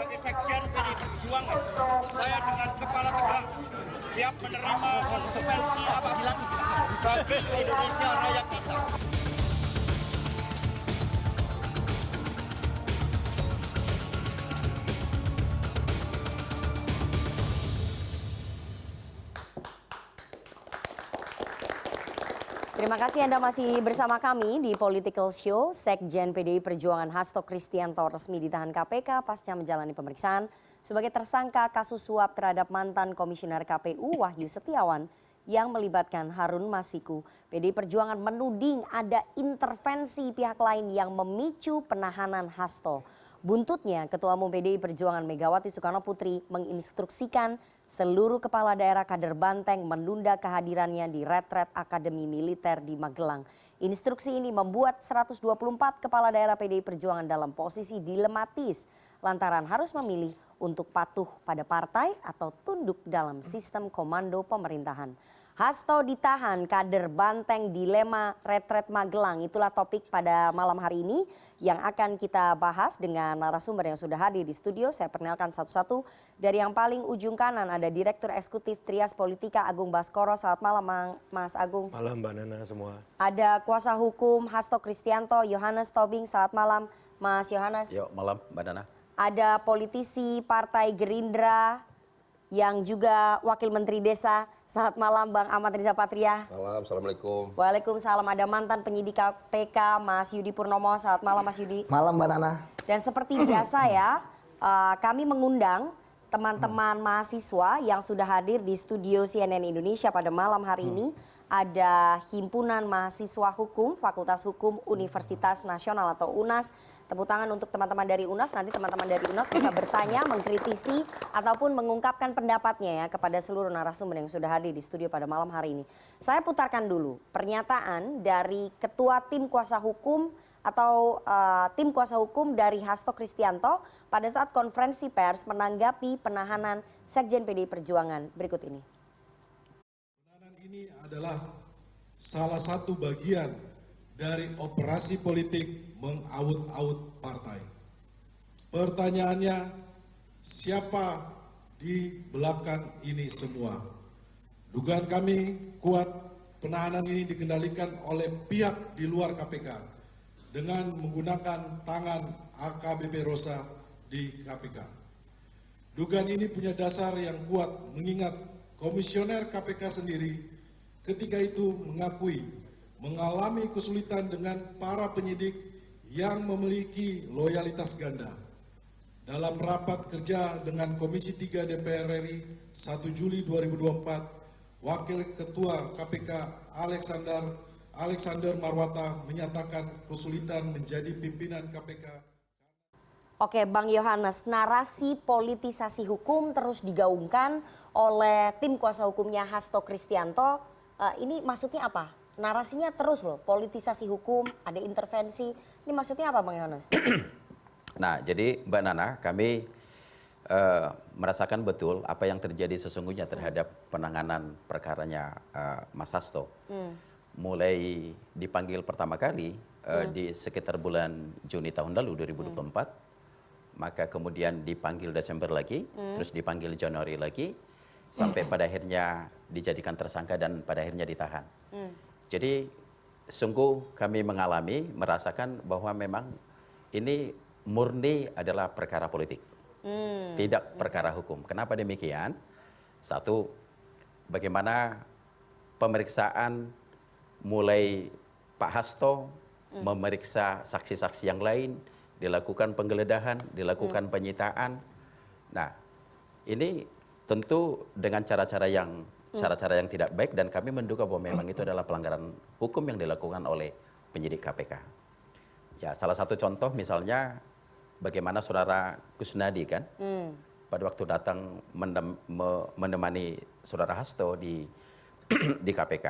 sebagai sekjen PDI Perjuangan, saya dengan kepala tegak siap menerima konsekuensi apabila bagi Indonesia Raya kita. Terima kasih Anda masih bersama kami di Political Show. Sekjen PDI Perjuangan Hasto Kristianto resmi ditahan KPK pasca menjalani pemeriksaan sebagai tersangka kasus suap terhadap mantan Komisioner KPU Wahyu Setiawan yang melibatkan Harun Masiku. PDI Perjuangan menuding ada intervensi pihak lain yang memicu penahanan Hasto. Buntutnya, Ketua Umum PDI Perjuangan Megawati Soekarno Putri menginstruksikan seluruh kepala daerah kader Banteng menunda kehadirannya di Retret Akademi Militer di Magelang. Instruksi ini membuat 124 kepala daerah PDI Perjuangan dalam posisi dilematis lantaran harus memilih untuk patuh pada partai atau tunduk dalam sistem komando pemerintahan. Hasto ditahan, kader Banteng dilema Retret Magelang. Itulah topik pada malam hari ini yang akan kita bahas dengan narasumber yang sudah hadir di studio. Saya perkenalkan satu-satu. Dari yang paling ujung kanan ada Direktur Eksekutif Trias Politika Agung Baskoro. Selamat malam Mas Agung. Malam Mbak Nana semua. Ada kuasa hukum Hasto Kristianto, Yohanes Tobing. Selamat malam Mas Yohanes. Yuk malam Mbak Nana. Ada politisi Partai Gerindra yang juga Wakil Menteri Desa. Selamat malam Bang Ahmad Riza Patria. Malam, Assalamualaikum. Waalaikumsalam. Ada mantan penyidik KPK Mas Yudi Purnomo. Selamat malam Mas Yudi. Malam Mbak Nana. Dan seperti biasa ya, kami mengundang teman-teman mahasiswa yang sudah hadir di studio CNN Indonesia pada malam hari ini. Ada Himpunan Mahasiswa Hukum, Fakultas Hukum Universitas Nasional atau UNAS. Tepuk tangan untuk teman-teman dari UNAS. Nanti teman-teman dari UNAS bisa bertanya, mengkritisi, ataupun mengungkapkan pendapatnya ya kepada seluruh narasumber yang sudah hadir di studio pada malam hari ini. Saya putarkan dulu pernyataan dari Ketua Tim Kuasa Hukum atau Tim Kuasa Hukum dari Hasto Kristianto pada saat konferensi pers menanggapi penahanan Sekjen PDI Perjuangan. Berikut ini. Penahanan ini adalah salah satu bagian dari operasi politik mengaut-aut partai. Pertanyaannya, siapa di belakang ini semua? Dugaan kami kuat penahanan ini dikendalikan oleh pihak di luar KPK dengan menggunakan tangan AKBP Rosa di KPK. Dugaan ini punya dasar yang kuat mengingat Komisioner KPK sendiri ketika itu mengakui mengalami kesulitan dengan para penyidik yang memiliki loyalitas ganda. Dalam rapat kerja dengan Komisi 3 DPR RI 1 Juli 2024, Wakil Ketua KPK Alexander Marwata menyatakan kesulitan menjadi pimpinan KPK. Oke Bang Yohanes, narasi politisasi hukum terus digaungkan oleh tim kuasa hukumnya Hasto Kristianto. Ini maksudnya apa? Narasinya terus loh, politisasi hukum, ada intervensi. Ini maksudnya apa Bang Yohanes? Nah jadi Mbak Nana, kami merasakan betul apa yang terjadi sesungguhnya terhadap penanganan perkaranya Mas Hasto. Mulai dipanggil pertama kali di sekitar bulan Juni tahun lalu 2024, maka kemudian dipanggil Desember lagi, terus dipanggil Januari lagi, sampai pada akhirnya dijadikan tersangka dan pada akhirnya ditahan. Jadi sungguh kami merasakan bahwa memang ini murni adalah perkara politik, tidak perkara hukum. Kenapa demikian? Satu, bagaimana pemeriksaan mulai Pak Hasto memeriksa saksi-saksi yang lain, dilakukan penggeledahan, dilakukan penyitaan. Nah, ini tentu dengan cara-cara yang tidak baik dan kami menduga bahwa memang itu adalah pelanggaran hukum yang dilakukan oleh penyidik KPK. Ya, salah satu contoh misalnya bagaimana saudara Kusnadi kan, pada waktu datang menemani saudara Hasto di KPK,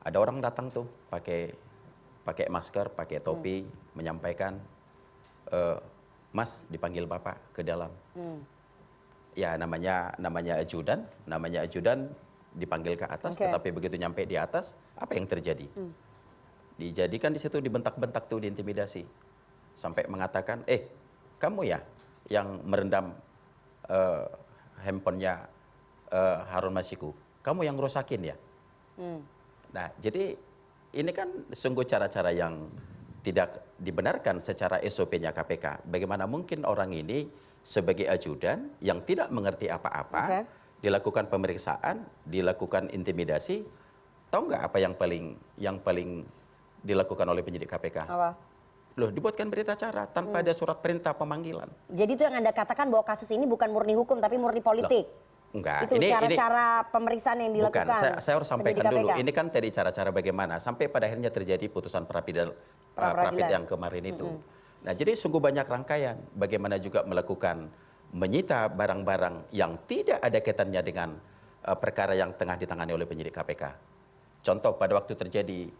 ada orang datang tuh pakai masker, pakai topi, menyampaikan, Mas dipanggil Bapak ke dalam. Ya namanya ajudan dipanggil ke atas, tetapi begitu nyampe di atas, apa yang terjadi? Dijadikan di situ dibentak-bentak tuh, diintimidasi, sampai mengatakan, kamu ya yang merendam handphonenya Harun Masiku, kamu yang rusakin ya. Nah, jadi ini kan sungguh cara-cara yang tidak dibenarkan secara SOP-nya KPK. Bagaimana mungkin orang ini sebagai ajudan yang tidak mengerti apa-apa, dilakukan pemeriksaan, dilakukan intimidasi, tahu nggak apa yang paling dilakukan oleh penyidik KPK? Apa? Loh, dibuatkan berita acara tanpa ada surat perintah pemanggilan. Jadi itu yang Anda katakan bahwa kasus ini bukan murni hukum tapi murni politik. Enggak, Itu cara-cara pemeriksaan yang dilakukan. Bukan, saya harus sampaikan penyidik dulu. KPK. Ini kan dari cara-cara bagaimana sampai pada akhirnya terjadi putusan Prapid yang kemarin itu. Nah, jadi sungguh banyak rangkaian bagaimana juga melakukan menyita barang-barang yang tidak ada kaitannya dengan perkara yang tengah ditangani oleh penyidik KPK. Contoh pada waktu terjadi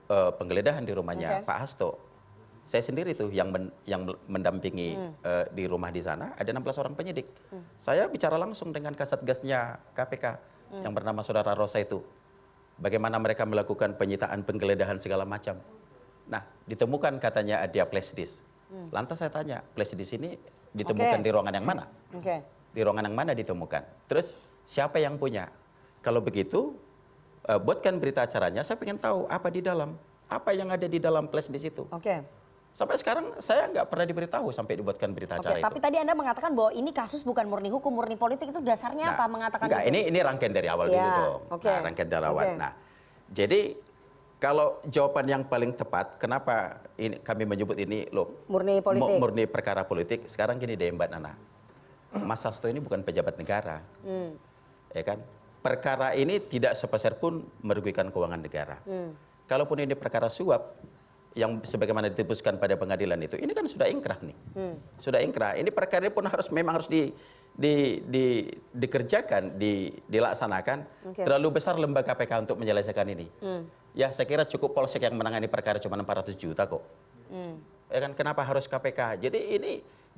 penggeledahan di rumahnya Pak Hasto, saya sendiri tuh yang mendampingi di rumah di sana, ada 16 orang penyidik. Saya bicara langsung dengan Kasatgasnya KPK yang bernama Saudara Rosa itu. Bagaimana mereka melakukan penyitaan, penggeledahan segala macam. Nah, ditemukan katanya ada flash disk. Lantas saya tanya, flash disk ini ditemukan di ruangan yang mana? Di ruangan yang mana ditemukan? Terus siapa yang punya? Kalau begitu, buatkan berita acaranya, saya ingin tahu apa di dalam, apa yang ada di dalam flash disk itu. Sampai sekarang saya nggak pernah diberitahu sampai dibuatkan berita acara itu. Tapi tadi Anda mengatakan bahwa ini kasus bukan murni hukum, murni politik, itu dasarnya apa mengatakan enggak, itu? ini rangkaian dari awal dulu dong. Nah, rangkaian dari awal. Nah, jadi kalau jawaban yang paling tepat, kenapa ini kami menyebut ini loh murni politik, murni perkara politik? Sekarang gini deh Mbak Nana, Mas Hasto ini bukan pejabat negara, ya kan? Perkara ini tidak sepeser pun merugikan keuangan negara. Kalaupun ini perkara suap yang sebagaimana ditebuskan pada pengadilan itu, ini kan sudah ingkrah nih, sudah ingkrah. Ini perkara ini pun memang harus dikerjakan, dilaksanakan. Terlalu besar lembaga KPK untuk menyelesaikan ini. Ya, saya kira cukup Polsek yang menangani perkara cuma 400 juta kok. Ya kan, kenapa harus KPK? Jadi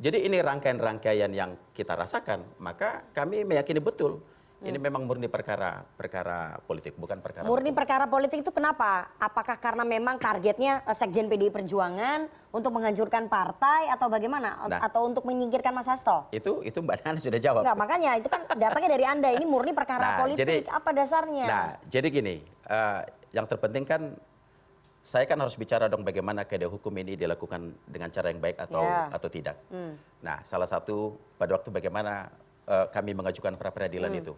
ini rangkaian-rangkaian yang kita rasakan. Maka kami meyakini betul ini memang murni perkara politik, bukan perkara murni hukum. perkara politik itu kenapa? Apakah karena memang targetnya Sekjen PDI Perjuangan untuk menghancurkan partai atau bagaimana? Atau untuk menyingkirkan Mas Hasto? Itu Mbak Nana sudah jawab. Enggak, makanya itu kan datangnya dari Anda. Ini murni perkara politik. Apa dasarnya? Nah, jadi gini, yang terpenting kan saya kan harus bicara dong bagaimana keadaan hukum ini dilakukan dengan cara yang baik atau tidak. Nah, salah satu pada waktu bagaimana kami mengajukan pra-peradilan itu.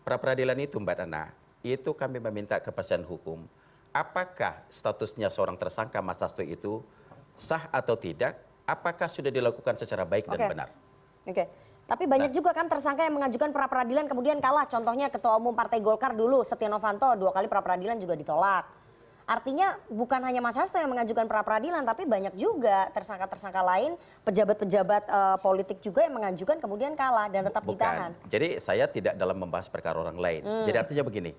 Pra-peradilan itu Mbak Nana, itu kami meminta kepastian hukum. Apakah statusnya seorang tersangka Mas Hasto itu sah atau tidak? Apakah sudah dilakukan secara baik dan benar? Tapi banyak juga kan tersangka yang mengajukan pra-peradilan kemudian kalah. Contohnya Ketua Umum Partai Golkar dulu, Setia Novanto, 2 kali pra-peradilan juga ditolak. Artinya bukan hanya Mas Hasto yang mengajukan pra-peradilan, tapi banyak juga tersangka-tersangka lain, pejabat-pejabat politik juga yang mengajukan kemudian kalah dan tetap ditahan. Jadi saya tidak dalam membahas perkara orang lain. Jadi artinya begini,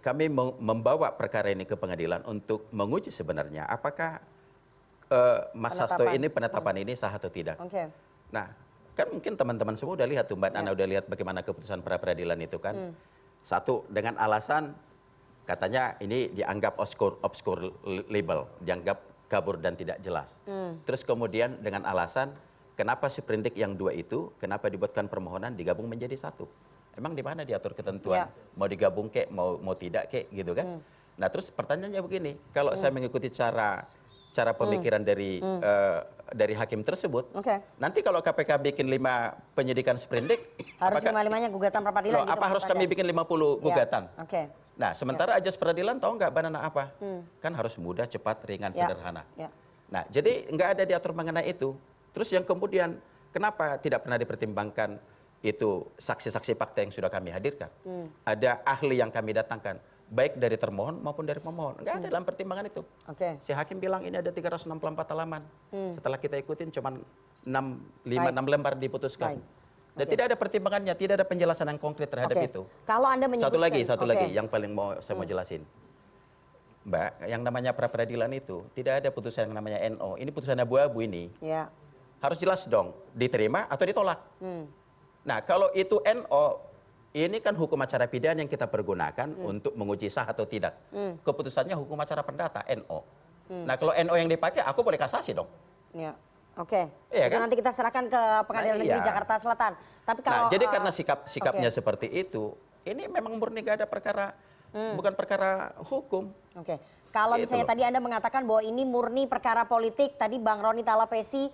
kami membawa perkara ini ke pengadilan untuk menguji sebenarnya apakah Mas Hasto ini penetapan ini sah atau tidak. Nah, kan mungkin teman-teman semua udah lihat tuh Mbak Nana udah lihat bagaimana keputusan pra-peradilan itu kan. Satu, dengan alasan katanya ini dianggap obscure label, dianggap kabur dan tidak jelas. Terus kemudian dengan alasan kenapa sprindik yang 2 itu, kenapa dibuatkan permohonan digabung menjadi 1. Emang di mana diatur ketentuan mau digabung kek, mau tidak kek gitu kan. Nah terus pertanyaannya begini, kalau saya mengikuti cara pemikiran dari hakim tersebut, nanti kalau KPK bikin 5 penyidikan sprindik, harus 5-5-nya gugatan pra-peradilan. Apa harus kami bikin 50 gugatan? Nah, sementara ajas peradilan tahu nggak Banana apa? Kan harus mudah, cepat, ringan, sederhana. Nah, jadi nggak ada diatur mengenai itu. Terus yang kemudian, kenapa tidak pernah dipertimbangkan itu saksi-saksi fakta yang sudah kami hadirkan? Ada ahli yang kami datangkan, baik dari termohon maupun dari pemohon. Nggak ada dalam pertimbangan itu. Si hakim bilang ini ada 364 halaman. Setelah kita ikutin cuma 6 lembar diputuskan. Dan tidak ada pertimbangannya, tidak ada penjelasan yang konkret terhadap itu. Kalau Anda menyebutkan, satu lagi yang paling saya mau jelasin. Mbak, yang namanya pra-peradilan itu tidak ada putusan yang namanya NO. Ini putusan abu-abu ini. Harus jelas dong, diterima atau ditolak. Nah, kalau itu NO, ini kan hukum acara pidana yang kita pergunakan untuk menguji sah atau tidak. Keputusannya hukum acara perdata, NO. Nah, kalau NO yang dipakai, aku boleh kasasi dong. Oke, Iya itu kan? nanti kita serahkan ke Pengadilan Nah, Negeri iya. Jakarta Selatan. Tapi kalau Nah, jadi karena sikapnya oke. seperti itu, ini memang murni gak ada perkara, bukan perkara hukum. Oke, kalau Gitu misalnya loh. tadi Anda mengatakan bahwa ini murni perkara politik, tadi Bang Roni Talapesi,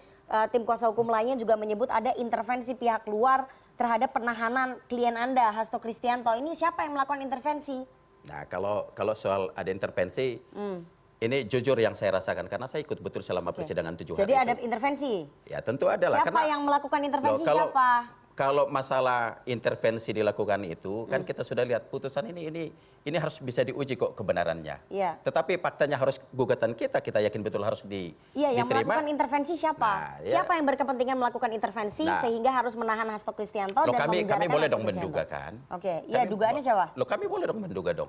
tim kuasa hukum lainnya juga menyebut ada intervensi pihak luar terhadap penahanan klien Anda, Hasto Kristianto. Ini siapa yang melakukan intervensi? Nah, kalau soal ada intervensi, ini jujur yang saya rasakan karena saya ikut betul selama persidangan 7 hari Jadi ada itu. intervensi? Ya tentu ada lah. Siapa yang melakukan intervensi, Loh, siapa? Kalau masalah intervensi dilakukan itu, kan kita sudah lihat putusan ini harus bisa diuji kok kebenarannya. Iya. Tetapi faktanya harus gugatan kita yakin betul harus Iya, yang diterima. melakukan intervensi siapa? Nah, ya. Siapa yang berkepentingan melakukan intervensi Nah. sehingga harus menahan Hasto Kristianto Loh, dan kami memenjarakan boleh Hasto dong Kristianto? menduga kan. Oke, iya dugaannya siapa? Loh, kami boleh dong menduga dong.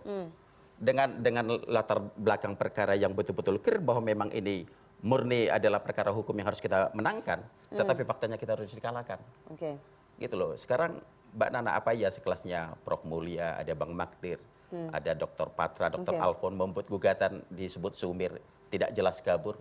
Dengan latar belakang perkara yang betul-betul clear bahwa memang ini murni adalah perkara hukum yang harus kita menangkan, tetapi faktanya kita harus dikalahkan. Oke. Gitu loh. Sekarang Mbak Nana apa ya sekelasnya Prof Mulia, ada Bang Magdir, ada Dr. Patra, Dr. Oke. Alfon membuat gugatan disebut sumir, tidak jelas kabur.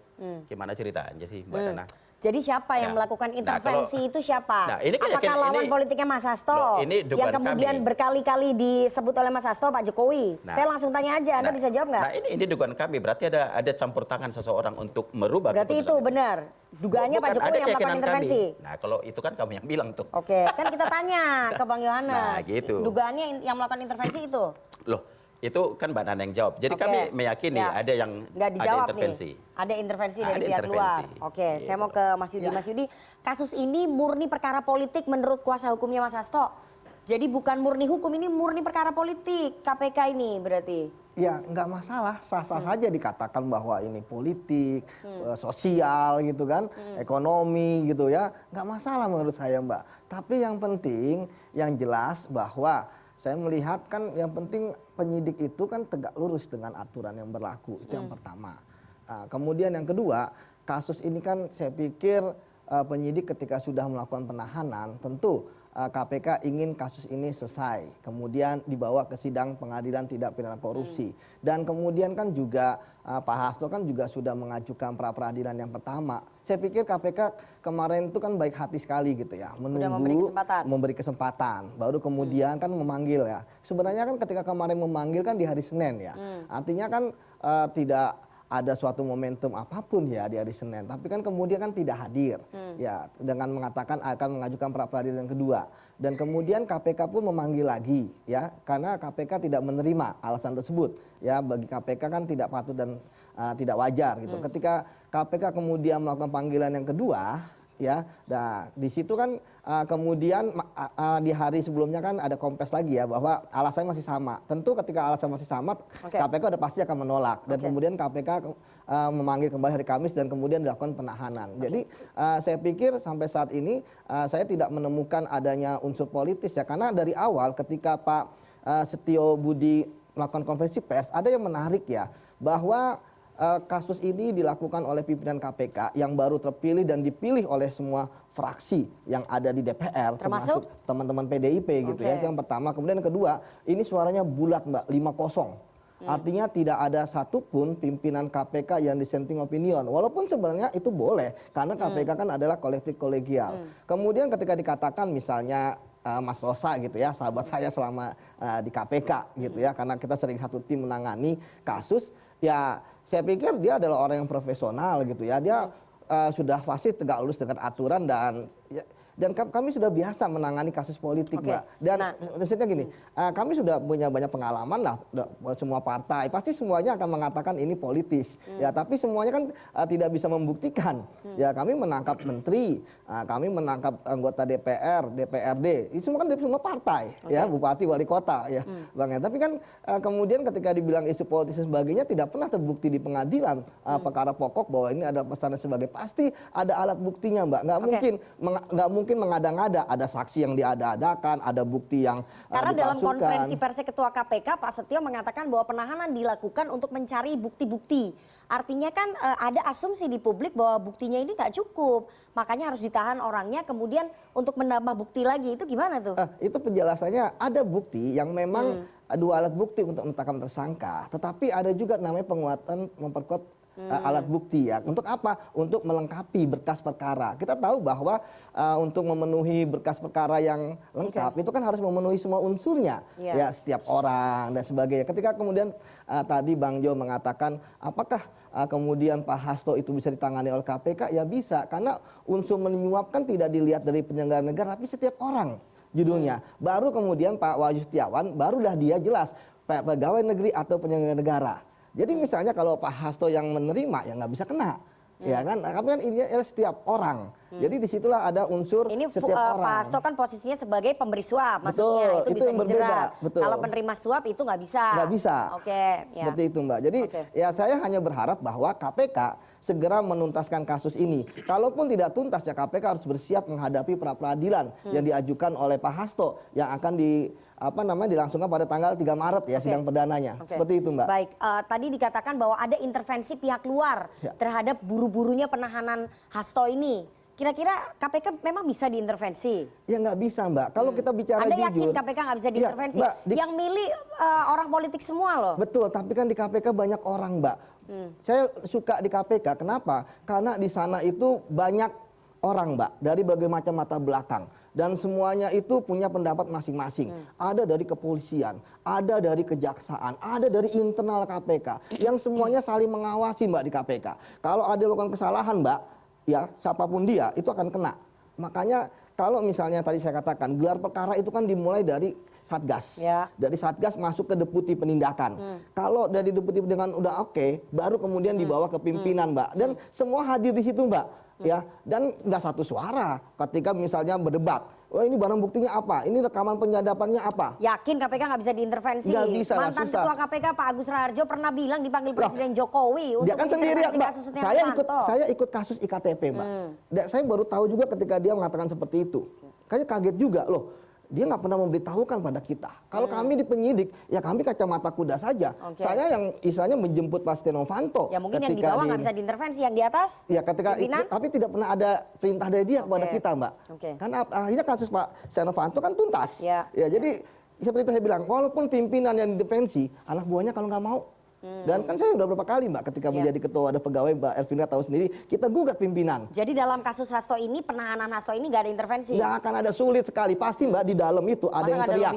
Gimana ceritanya sih Mbak Nana? Jadi siapa yang Ya. melakukan Nah, intervensi kalau- itu siapa? Nah, ini kan Apakah yakin- lawan ini- politiknya Mas Hasto Loh, ini dugaan yang kemudian kami. berkali-kali disebut oleh Mas Hasto Pak Jokowi? Nah. Saya langsung tanya aja, Anda Nah, bisa jawab nggak? Nah ini dugaan kami, berarti ada campur tangan seseorang untuk merubah Berarti itu keputusan benar. Dugaannya Pak Bukan, Jokowi ada yang melakukan keyakinan intervensi. kami. Nah kalau itu kan kamu yang bilang tuh. Oke, kan kita tanya ke Bang Yohanes. Nah, gitu. Dugaannya yang melakukan intervensi itu? Loh itu kan Mbak Nana yang jawab. Jadi Oke. kami meyakini Ya. ada yang Nggak dijawab ada intervensi. nih. Ada intervensi dari Ada pihak luar. intervensi. Oke, saya Gitu mau ke Mas Yudi. Mas Yudi, kasus ini murni perkara politik menurut kuasa hukumnya Mas Hasto. Jadi bukan murni hukum, ini murni perkara politik KPK ini berarti. Ya nggak masalah, sah-sah saja dikatakan bahwa ini politik, sosial gitu kan, ekonomi gitu ya, nggak masalah menurut saya Mbak. Tapi yang penting, yang jelas bahwa saya melihat kan yang penting penyidik itu kan tegak lurus dengan aturan yang berlaku, itu yang pertama. Kemudian yang kedua, kasus ini kan saya pikir penyidik ketika sudah melakukan penahanan tentu KPK ingin kasus ini selesai, kemudian dibawa ke sidang pengadilan tindak pidana korupsi. Dan kemudian kan juga Pak Hasto kan juga sudah mengajukan pra peradilan yang pertama. Saya pikir KPK kemarin itu kan baik hati sekali gitu ya, menunggu memberi kesempatan, baru kemudian kan memanggil ya. Sebenarnya kan ketika kemarin memanggil kan di hari Senin ya, artinya kan tidak ada suatu momentum apapun ya di hari Senin, tapi kan kemudian kan tidak hadir ya dengan mengatakan akan mengajukan pra peradilan yang kedua, dan kemudian KPK pun memanggil lagi ya karena KPK tidak menerima alasan tersebut ya, bagi KPK kan tidak patut dan tidak wajar gitu. Ketika KPK kemudian melakukan panggilan yang kedua ya, nah di situ kan kemudian di hari sebelumnya kan ada kompres lagi ya bahwa alasannya masih sama. Tentu ketika alasan masih sama, KPK udah pasti akan menolak, dan kemudian KPK memanggil kembali hari Kamis dan kemudian dilakukan penahanan. Jadi saya pikir sampai saat ini saya tidak menemukan adanya unsur politis ya, karena dari awal ketika Pak Setio Budi melakukan konferensi pers ada yang menarik ya, bahwa kasus ini dilakukan oleh pimpinan KPK yang baru terpilih dan dipilih oleh semua fraksi yang ada di DPR, termasuk teman-teman PDIP gitu ya. Itu yang pertama. Kemudian yang kedua, ini suaranya bulat Mbak, 5-0. Artinya tidak ada satupun pimpinan KPK yang dissenting opinion. Walaupun sebenarnya itu boleh, karena KPK kan adalah kolektif kolegial. Kemudian ketika dikatakan misalnya Mas Rosa gitu ya, sahabat saya selama di KPK gitu ya, karena kita sering satu tim menangani kasus, ya saya pikir dia adalah orang yang profesional gitu ya. Dia sudah pasti tegak lurus dengan aturan dan kami sudah biasa menangani kasus politik Mbak. Dan maksudnya gini, kami sudah punya banyak pengalaman lah, semua partai pasti semuanya akan mengatakan ini politis ya, tapi semuanya kan tidak bisa membuktikan ya. Kami menangkap menteri, kami menangkap anggota DPR, DPRD, itu semua kan dari semua partai ya, bupati, wali kota ya Bang ya. Tapi kan kemudian ketika dibilang isu politis dan sebagainya tidak pernah terbukti di pengadilan perkara pokok bahwa ini ada pesan sebagai, pasti ada alat buktinya Mbak. Nggak mungkin mengada-ngada, ada saksi yang diada-adakan, ada bukti yang karena dalam dipalsukan. konferensi pers Ketua KPK Pak Setio mengatakan bahwa penahanan dilakukan untuk mencari bukti-bukti. Artinya kan ada asumsi di publik bahwa buktinya ini nggak cukup, makanya harus ditahan orangnya kemudian untuk menambah bukti lagi. Itu gimana tuh? Itu penjelasannya ada bukti yang memang dua alat bukti untuk menetapkan tersangka, tetapi ada juga namanya penguatan memperkuat alat bukti ya. Untuk apa? Untuk melengkapi berkas perkara. Kita tahu bahwa untuk memenuhi berkas perkara yang lengkap itu kan harus memenuhi semua unsurnya, ya setiap orang dan sebagainya. Ketika kemudian tadi Bang Jo mengatakan apakah kemudian Pak Hasto itu bisa ditangani oleh KPK, ya bisa, karena unsur menyuap kan tidak dilihat dari penyelenggara negara tapi setiap orang judulnya. Baru kemudian Pak Wahyu Setiawan barulah dia jelas pegawai negeri atau penyelenggara negara. Jadi misalnya kalau Pak Hasto yang menerima ya nggak bisa kena, ya kan? Tapi kan ini adalah setiap orang. Jadi disitulah ada unsur ini setiap orang. Pak Hasto kan posisinya sebagai pemberi suap, maksudnya itu bisa yang berbeda. dijerat. Betul. Kalau penerima suap itu nggak bisa. Nggak bisa. Oke. Ya. Seperti itu Mbak. Jadi ya saya hanya berharap bahwa KPK segera menuntaskan kasus ini. Kalaupun tidak tuntas ya KPK harus bersiap menghadapi pra peradilan yang diajukan oleh Pak Hasto yang akan dilangsungkan pada tanggal 3 Maret ya sidang perdananya. Seperti itu Mbak. Baik, tadi dikatakan bahwa ada intervensi pihak luar terhadap buru-burunya penahanan Hasto ini. Kira-kira KPK memang bisa diintervensi? Ya nggak bisa Mbak. Kalau kita bicara Anda jujur. yakin KPK nggak bisa diintervensi? Ya, Mbak, yang milih orang politik semua loh. Betul, tapi kan di KPK banyak orang Mbak. Saya suka di KPK, kenapa? Karena di sana itu banyak orang Mbak, dari berbagai macam mata belakang. Dan semuanya itu punya pendapat masing-masing. Ada dari kepolisian, ada dari kejaksaan, ada dari internal KPK. Yang semuanya saling mengawasi Mbak di KPK. Kalau ada melakukan kesalahan Mbak, ya siapapun dia itu akan kena. Makanya kalau misalnya tadi saya katakan gelar perkara itu kan dimulai dari Satgas. Dari Satgas masuk ke deputi penindakan. Kalau dari deputi penindakan udah oke, baru kemudian dibawa ke pimpinan Mbak. Dan semua hadir di situ Mbak. Ya, dan nggak satu suara ketika misalnya berdebat. Wah ini barang buktinya apa? Ini rekaman penyadapannya apa? Yakin KPK nggak bisa diintervensi? Nggak bisa, Mantan susah. Ketua KPK Pak Agus Raharjo pernah bilang dipanggil Presiden Jokowi Dia untuk kan sendiri mengintervensi Mbak. kasus Setia Novanto. Saya ikut kasus IKTP Mbak. Dan saya baru tahu juga ketika dia mengatakan seperti itu. Kayaknya kaget juga loh. Dia nggak pernah memberitahukan pada kita. Kalau kami di penyidik, ya kami kacamata kuda saja. Saya yang istilahnya menjemput Pak Setia Novanto. Ya mungkin yang di bawah nggak bisa diintervensi, yang di atas? Ya ketika tapi tidak pernah ada perintah dari dia kepada kita Mbak. Karena akhirnya kasus Pak Setia Novanto kan tuntas. Ya jadi seperti itu saya bilang, walaupun pimpinan yang didefensi, anak buahnya kalau nggak mau. Dan kan saya udah berapa kali Mbak ketika menjadi ketua ada pegawai Mbak Elvina tahu sendiri kita gugat pimpinan. Jadi dalam kasus Hasto ini penahanan Hasto ini nggak ada intervensi? Nggak akan ada, sulit sekali pasti Mbak di dalam itu ada yang teriak.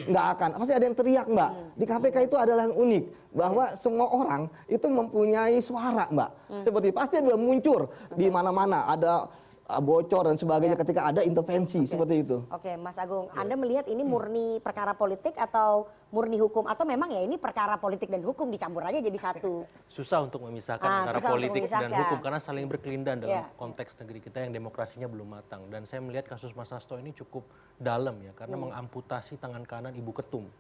Nggak akan, pasti ada yang teriak Mbak. Di KPK itu adalah yang unik bahwa semua orang itu mempunyai suara Mbak. Seperti pasti ada muncul di mana-mana ada bocor dan sebagainya ketika ada intervensi seperti itu. Oke, Mas Agung, Anda melihat ini murni perkara politik atau murni hukum atau memang ya ini perkara politik dan hukum dicampur aja jadi satu? Susah untuk memisahkan antara politik dan hukum karena saling berkelindan dalam konteks negeri kita yang demokrasinya belum matang. Dan saya melihat kasus Mas Hasto ini cukup dalam ya karena mengamputasi tangan kanan Ibu Ketum.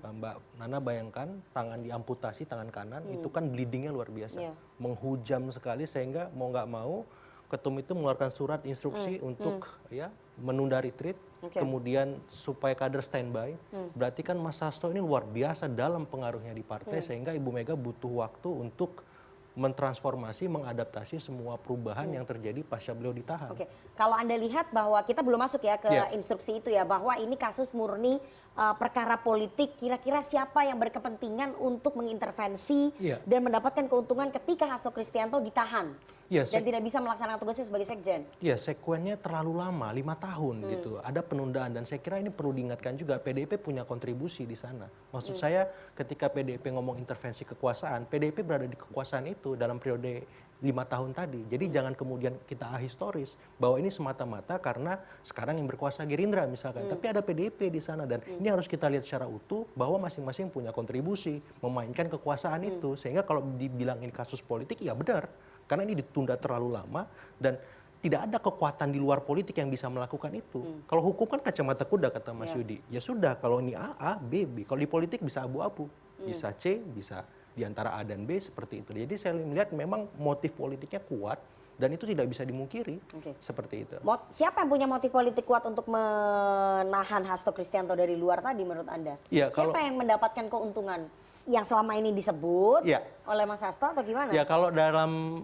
Mbak Nana bayangkan tangan diamputasi tangan kanan itu kan bleedingnya luar biasa, menghujam sekali sehingga mau nggak mau Ketum itu mengeluarkan surat instruksi untuk ya menunda retreat, kemudian supaya kader standby. Berarti kan Mas Hasto ini luar biasa dalam pengaruhnya di partai sehingga Ibu Mega butuh waktu untuk mentransformasi, mengadaptasi semua perubahan yang terjadi pasca beliau ditahan. Oke, kalau Anda lihat bahwa kita belum masuk ya ke instruksi itu ya, bahwa ini kasus murni perkara politik, kira-kira siapa yang berkepentingan untuk mengintervensi dan mendapatkan keuntungan ketika Hasto Kristianto ditahan dan tidak bisa melaksanakan tugasnya sebagai sekjen? Ya, sekuennya terlalu lama, 5 tahun gitu. Ada penundaan dan saya kira ini perlu diingatkan juga PDIP punya kontribusi di sana. Maksud saya ketika PDIP ngomong intervensi kekuasaan, PDIP berada di kekuasaan itu dalam periode 5 tahun tadi. Jadi jangan kemudian kita ahistoris bahwa ini semata-mata karena sekarang yang berkuasa Gerindra misalkan. Tapi ada PDIP di sana dan ini harus kita lihat secara utuh bahwa masing-masing punya kontribusi memainkan kekuasaan itu. Sehingga kalau dibilang ini kasus politik ya benar. Karena ini ditunda terlalu lama dan tidak ada kekuatan di luar politik yang bisa melakukan itu. Kalau hukum kan kacamata kuda kata Mas Yudi. Ya sudah kalau ini A, B, B. Kalau di politik bisa abu-abu. Bisa C, bisa di antara A dan B seperti itu. Jadi saya melihat memang motif politiknya kuat dan itu tidak bisa dimungkiri. Seperti itu. Siapa yang punya motif politik kuat untuk menahan Hasto Kristianto dari luar tadi menurut Anda? Ya, siapa yang mendapatkan keuntungan yang selama ini disebut oleh Mas Hasto atau gimana? Ya kalau dalam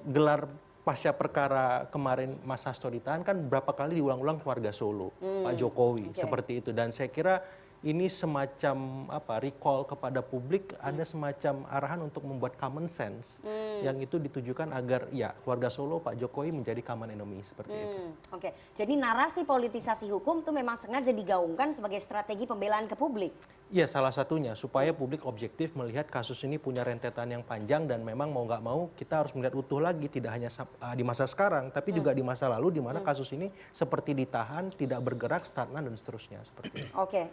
gelar pasca perkara kemarin Mas Hasto ditahan kan berapa kali diulang-ulang keluarga Solo, Pak Jokowi seperti itu. Dan saya kira ini semacam recall kepada publik, ada semacam arahan untuk membuat common sense yang itu ditujukan agar ya keluarga Solo Pak Jokowi menjadi common enemy seperti itu. Oke, jadi narasi politisasi hukum itu memang sengaja digaungkan sebagai strategi pembelaan ke publik. Iya, salah satunya supaya publik objektif melihat kasus ini punya rentetan yang panjang dan memang mau nggak mau kita harus melihat utuh lagi, tidak hanya di masa sekarang tapi juga di masa lalu di mana kasus ini seperti ditahan, tidak bergerak, stagnan dan seterusnya seperti itu. Oke.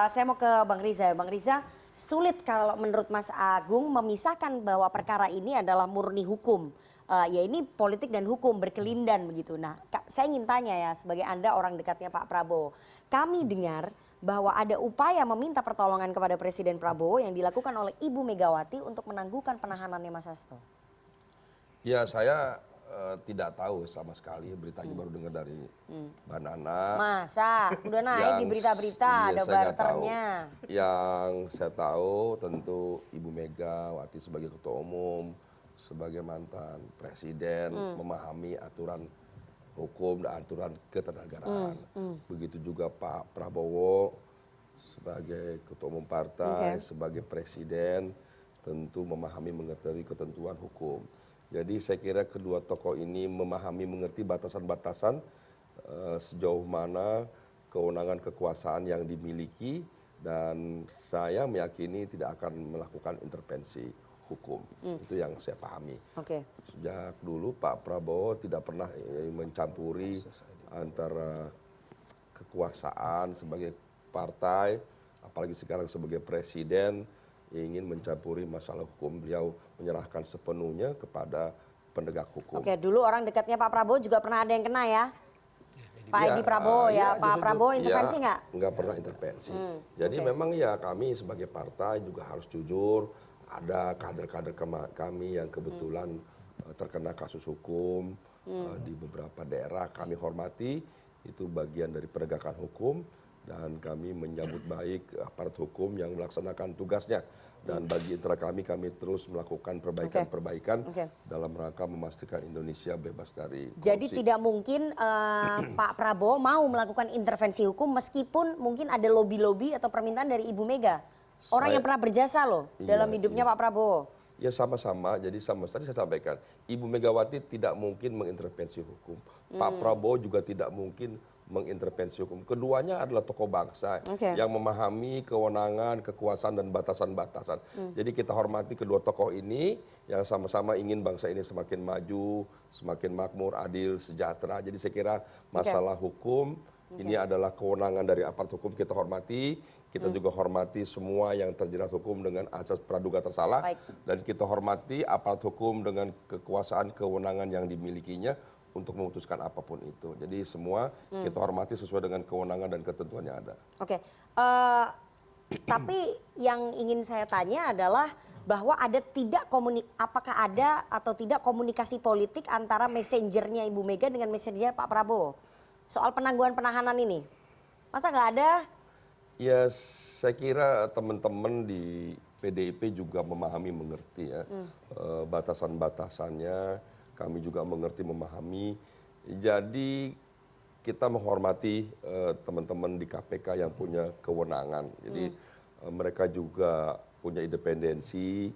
Saya mau ke Bang Riza. Bang Riza, sulit kalau menurut Mas Agung memisahkan bahwa perkara ini adalah murni hukum. Ya ini politik dan hukum berkelindan begitu. Nah, saya ingin tanya ya sebagai Anda orang dekatnya Pak Prabowo. Kami dengar bahwa ada upaya meminta pertolongan kepada Presiden Prabowo yang dilakukan oleh Ibu Megawati untuk menangguhkan penahanannya Mas Hasto. Ya saya tidak tahu sama sekali, beritanya baru dengar dari Mbak Nana. Masa? Udah naik di berita-berita, Iya, ada saya nggak barternya. tahu. Yang saya tahu tentu Ibu Megawati sebagai Ketua Umum, sebagai mantan Presiden, memahami aturan hukum dan aturan ketatanegaraan. Begitu juga Pak Prabowo sebagai Ketua Umum Partai, sebagai Presiden, tentu memahami mengerti ketentuan hukum. Jadi saya kira kedua tokoh ini memahami mengerti batasan-batasan sejauh mana kewenangan kekuasaan yang dimiliki dan saya meyakini tidak akan melakukan intervensi hukum. Itu yang saya pahami. Sejak dulu Pak Prabowo tidak pernah mencampuri antara kekuasaan sebagai partai, apalagi sekarang sebagai presiden, ingin mencampuri masalah hukum. Beliau menyerahkan sepenuhnya kepada penegak hukum. Oke, dulu orang dekatnya Pak Prabowo juga pernah ada yang kena ya? Pak Edi Prabowo ya, Pak Prabowo intervensi nggak? Nggak pernah intervensi. Jadi memang ya kami sebagai partai juga harus jujur. Ada kader-kader kami yang kebetulan terkena kasus hukum di beberapa daerah. Kami hormati, itu bagian dari penegakan hukum. Dan kami menyambut baik aparat hukum yang melaksanakan tugasnya. Dan bagi internal kami terus melakukan perbaikan-perbaikan dalam rangka memastikan Indonesia bebas dari korupsi. Jadi tidak mungkin Pak Prabowo mau melakukan intervensi hukum meskipun mungkin ada lobby-lobby atau permintaan dari Ibu Mega. Orang yang pernah berjasa loh dalam hidupnya Pak Prabowo. Ya sama-sama, jadi tadi saya sampaikan, Ibu Megawati tidak mungkin mengintervensi hukum. Pak Prabowo juga tidak mungkin mengintervensi hukum. Keduanya adalah tokoh bangsa yang memahami kewenangan, kekuasaan, dan batasan-batasan. Jadi kita hormati kedua tokoh ini yang sama-sama ingin bangsa ini semakin maju, semakin makmur, adil, sejahtera. Jadi saya kira masalah hukum ini adalah kewenangan dari aparat hukum, kita hormati. Kita juga hormati semua yang terjerat hukum dengan asas praduga tersalah. Dan kita hormati aparat hukum dengan kekuasaan, kewenangan yang dimilikinya untuk memutuskan apapun itu. Jadi semua kita hormati sesuai dengan kewenangan dan ketentuan yang ada. Tapi yang ingin saya tanya adalah bahwa apakah ada atau tidak komunikasi politik antara messengernya Ibu Mega dengan messengernya Pak Prabowo soal penangguhan penahanan ini? Masa nggak ada? Ya saya kira teman-teman di PDIP juga memahami, mengerti ya batasan-batasannya. Kami juga mengerti, memahami. Jadi kita menghormati teman-teman di KPK yang punya kewenangan. Jadi mereka juga punya independensi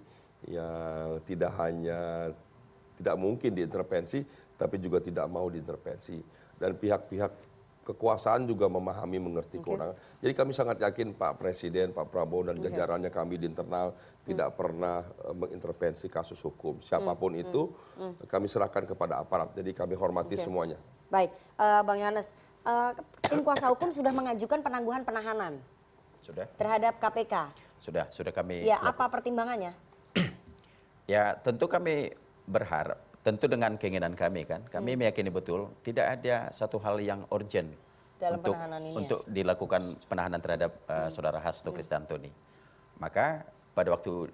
yang tidak mungkin diintervensi, tapi juga tidak mau diintervensi. Dan pihak-pihak kekuasaan juga memahami, mengerti kewenangan. Jadi kami sangat yakin Pak Presiden, Pak Prabowo dan jajarannya kami di internal tidak pernah mengintervensi kasus hukum. Siapapun itu kami serahkan kepada aparat. Jadi kami hormati semuanya. Baik, Bang Yohanes, tim kuasa hukum sudah mengajukan penangguhan penahanan terhadap KPK. Sudah kami. Ya, apa pertimbangannya? Ya, tentu kami berharap. Tentu dengan keinginan kami kan, kami meyakini betul tidak ada satu hal yang urgent untuk dilakukan penahanan terhadap saudara Hasto Kristianto ini. Maka pada waktu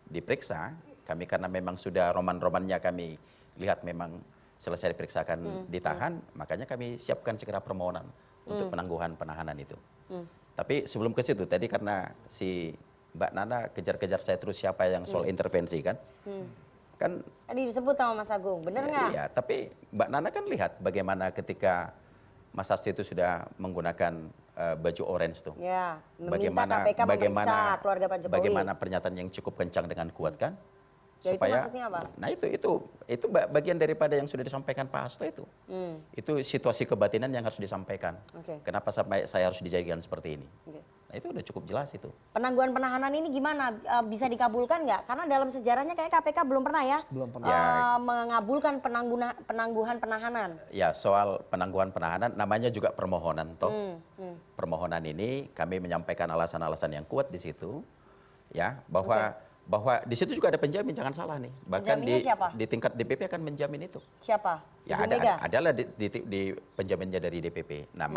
diperiksa, kami karena memang sudah roman-romannya kami lihat memang selesai diperiksa akan ditahan, makanya kami siapkan segera permohonan untuk penangguhan penahanan itu. Tapi sebelum ke situ tadi karena si Mbak Nana kejar-kejar saya terus siapa yang soal intervensi kan. Kan tadi disebut sama Mas Agung, benar nggak? Iya, tapi Mbak Nana kan lihat bagaimana ketika Mas Hasto itu sudah menggunakan baju orange tuh. Ya, meminta KPK memeriksa keluarga Pak Jokowi. Bagaimana pernyataan yang cukup kencang dengan kuat kan? Ya, itu maksudnya apa? Nah itu bagian daripada yang sudah disampaikan Pak Hasto itu. Itu situasi kebatinan yang harus disampaikan. Oke. Kenapa sampai saya harus dijadikan seperti ini? Oke. Nah itu udah cukup jelas itu. Penangguhan penahanan ini gimana? Bisa dikabulkan nggak? Karena dalam sejarahnya kayak KPK belum pernah ya, Belum pernah. mengabulkan penangguhan penahanan. Ya soal penangguhan penahanan namanya juga permohonan toh. Permohonan ini kami menyampaikan alasan-alasan yang kuat di situ, ya bahwa di situ juga ada penjamin, jangan salah nih. Bahkan Penjaminnya siapa? di tingkat DPP akan menjamin itu. Siapa? Ya Ibu Mega? adalah di penjaminnya dari DPP. Nah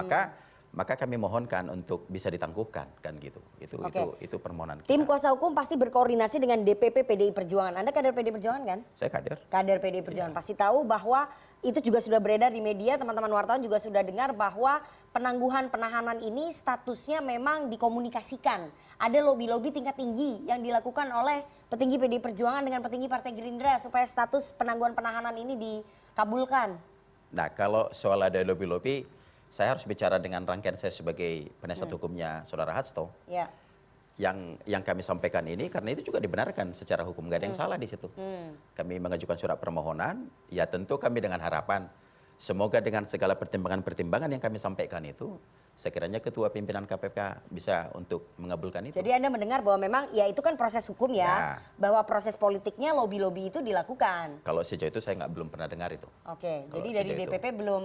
maka kami mohonkan untuk bisa ditangguhkan kan gitu. Itu permohonan kita. Tim kuasa hukum pasti berkoordinasi dengan DPP PDI Perjuangan. Anda kader PDI Perjuangan kan? Saya kader. Kader PDI Perjuangan pasti tahu bahwa itu juga sudah beredar di media, teman-teman wartawan juga sudah dengar bahwa penangguhan penahanan ini statusnya memang dikomunikasikan. Ada lobby-lobby tingkat tinggi yang dilakukan oleh petinggi PDI Perjuangan dengan petinggi Partai Gerindra supaya status penangguhan penahanan ini dikabulkan. Nah kalau soal ada lobby-lobby, saya harus bicara dengan rangkaian saya sebagai penasihat hukumnya Saudara Hasto. Ya. Yang kami sampaikan ini karena itu juga dibenarkan secara hukum, nggak ada yang salah di situ. Kami mengajukan surat permohonan, ya tentu kami dengan harapan semoga dengan segala pertimbangan-pertimbangan yang kami sampaikan itu, sekiranya Ketua Pimpinan KPK bisa untuk mengabulkan itu. Jadi Anda mendengar bahwa memang ya itu kan proses hukum ya, bahwa proses politiknya lobby-lobby itu dilakukan. Kalau sejauh itu saya belum pernah dengar itu. Oke, Kalau jadi dari sejauh itu. DPP belum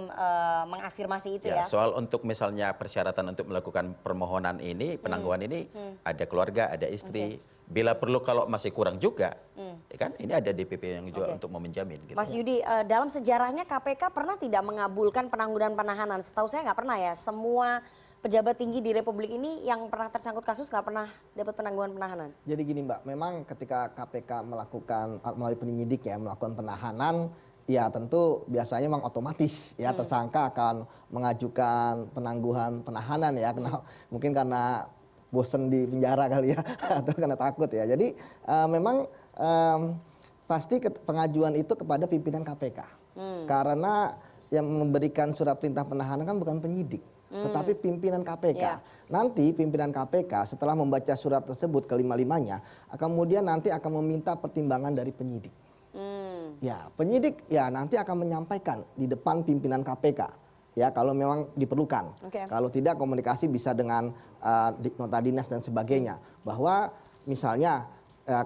mengafirmasi itu ya? Soal untuk misalnya persyaratan untuk melakukan permohonan ini, penangguhan ini, ada keluarga, ada istri. Bila perlu kalau masih kurang juga, ya kan ini ada DPP yang juga untuk menjamin. Gitu. Mas Yudi, dalam sejarahnya KPK pernah tidak mengabulkan penangguhan penahanan? Setahu saya nggak pernah ya. Semua pejabat tinggi di Republik ini yang pernah tersangkut kasus nggak pernah dapat penangguhan penahanan. Jadi gini Mbak, memang ketika KPK melakukan melalui penyidik ya melakukan penahanan, ya tentu biasanya memang otomatis ya tersangka akan mengajukan penangguhan penahanan ya. Mungkin karena bosen di penjara kali ya atau karena takut ya. Jadi memang pasti pengajuan itu kepada pimpinan KPK. Karena yang memberikan surat perintah penahanan kan bukan penyidik, tetapi pimpinan KPK. Yeah. Nanti pimpinan KPK setelah membaca surat tersebut kelima-limanya, kemudian nanti akan meminta pertimbangan dari penyidik. Ya, penyidik ya nanti akan menyampaikan di depan pimpinan KPK. Ya kalau memang diperlukan, kalau tidak komunikasi bisa dengan nota dinas dan sebagainya, bahwa misalnya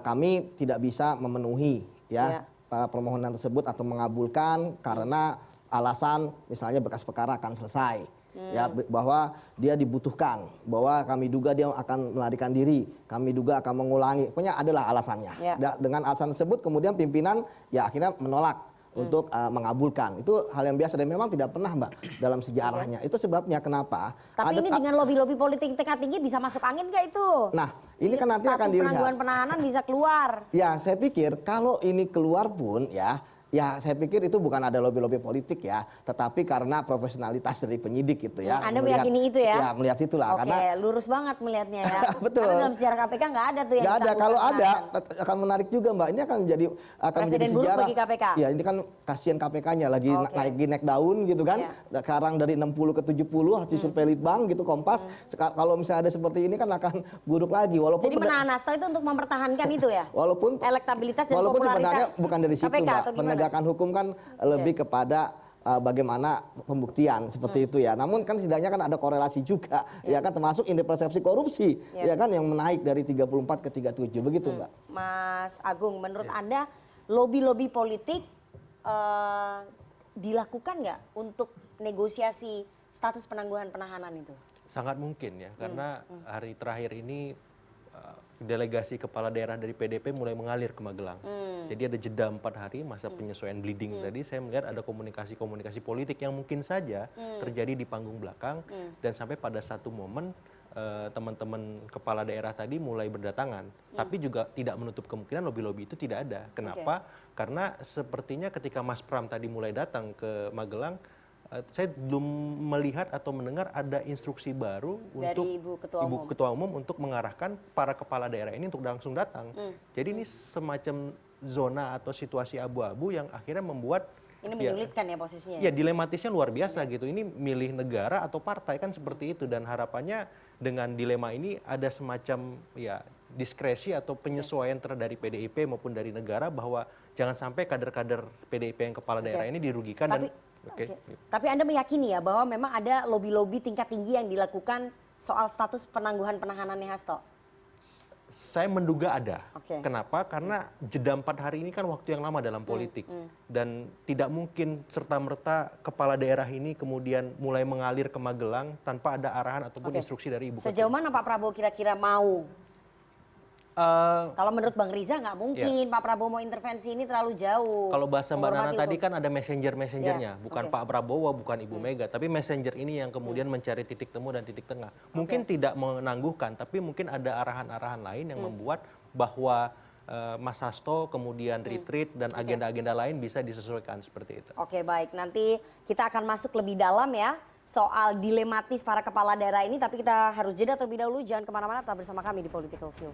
kami tidak bisa memenuhi permohonan tersebut atau mengabulkan karena alasan misalnya berkas perkara akan selesai, ya bahwa dia dibutuhkan, bahwa kami duga dia akan melarikan diri, kami duga akan mengulangi, pokoknya adalah alasannya. Dengan alasan tersebut kemudian pimpinan ya akhirnya menolak untuk mengabulkan. Itu hal yang biasa dan memang tidak pernah Mbak dalam sejarahnya. Itu sebabnya kenapa. Tapi ini dengan lobby-lobby politik tingkat tinggi bisa masuk angin nggak itu? Nah ini kan nanti akan dilihat. Penangguhan penahanan bisa keluar. Ya saya pikir kalau ini keluar pun ya saya pikir itu bukan ada lobby-lobby politik ya, tetapi karena profesionalitas dari penyidik gitu ya. Anda meyakini itu ya? Ya melihat itulah. Oke, karena lurus banget melihatnya ya. Betul. Karena dalam sejarah KPK nggak ada tuh yang nggak ada. ditangguhkan Kalau ada penahanan. akan menarik juga Mbak. Ini akan menjadi Presiden buruk sejarah. bagi KPK. Ya ini kan kasihan KPK-nya lagi naik daun gitu kan. Sekarang dari 60 ke 70 hasil survei Litbang gitu Kompas. Kalau misalnya ada seperti ini kan akan buruk lagi. Walaupun jadi menahan Hasto itu untuk mempertahankan itu ya. Walaupun elektabilitas dan walaupun sebenarnya popularitas bukan dari situ KPK, Mbak. atau gimana? Penegakan hukum kan lebih kepada bagaimana pembuktian seperti itu ya. Namun kan setidaknya kan ada korelasi juga ya kan termasuk indeks persepsi korupsi ya kan yang menaik dari 34 ke 37 begitu Mbak. Mas Agung, menurut Anda lobby-lobby politik dilakukan nggak untuk negosiasi status penangguhan penahanan itu? Sangat mungkin ya, karena hari terakhir ini delegasi kepala daerah dari PDP mulai mengalir ke Magelang. Jadi ada jeda 4 hari masa penyesuaian bleeding tadi, saya melihat ada komunikasi-komunikasi politik yang mungkin saja terjadi di panggung belakang dan sampai pada satu momen teman-teman kepala daerah tadi mulai berdatangan. Tapi juga tidak menutup kemungkinan lobby-lobby itu tidak ada. Kenapa? Karena sepertinya ketika Mas Pram tadi mulai datang ke Magelang, saya belum melihat atau mendengar ada instruksi baru dari untuk Ibu Ketua Umum untuk mengarahkan para kepala daerah ini untuk langsung datang. Jadi ini semacam zona atau situasi abu-abu yang akhirnya membuat Ini menyulitkan ya posisinya. Ya dilematisnya luar biasa gitu. Ini milih negara atau partai kan seperti itu, dan harapannya dengan dilema ini ada semacam ya diskresi atau penyesuaian dari PDIP maupun dari negara bahwa jangan sampai kader-kader PDIP yang kepala daerah ini dirugikan. Tapi Anda meyakini ya bahwa memang ada lobby-lobby tingkat tinggi yang dilakukan soal status penangguhan penahanannya Hasto? Saya menduga ada. Kenapa? Karena jeda 4 hari ini kan waktu yang lama dalam politik. Dan tidak mungkin serta-merta kepala daerah ini kemudian mulai mengalir ke Magelang tanpa ada arahan ataupun instruksi dari ibu kota. Sejauh mana Pak Prabowo kira-kira mau? Kalau menurut Bang Riza nggak mungkin Pak Prabowo mau intervensi, ini terlalu jauh. Kalau bahasa Mbak Nana tadi kan ada messenger-messengernya, bukan Pak Prabowo, bukan Ibu Mega, tapi messenger ini yang kemudian mencari titik temu dan titik tengah. Mungkin tidak menangguhkan, tapi mungkin ada arahan-arahan lain yang membuat bahwa Mas Hasto kemudian retreat dan agenda-agenda lain bisa disesuaikan seperti itu. Oke, baik, nanti kita akan masuk lebih dalam ya soal dilematis para kepala daerah ini, tapi kita harus jeda terlebih dahulu. Jangan kemana-mana, tetap bersama kami di Political Show.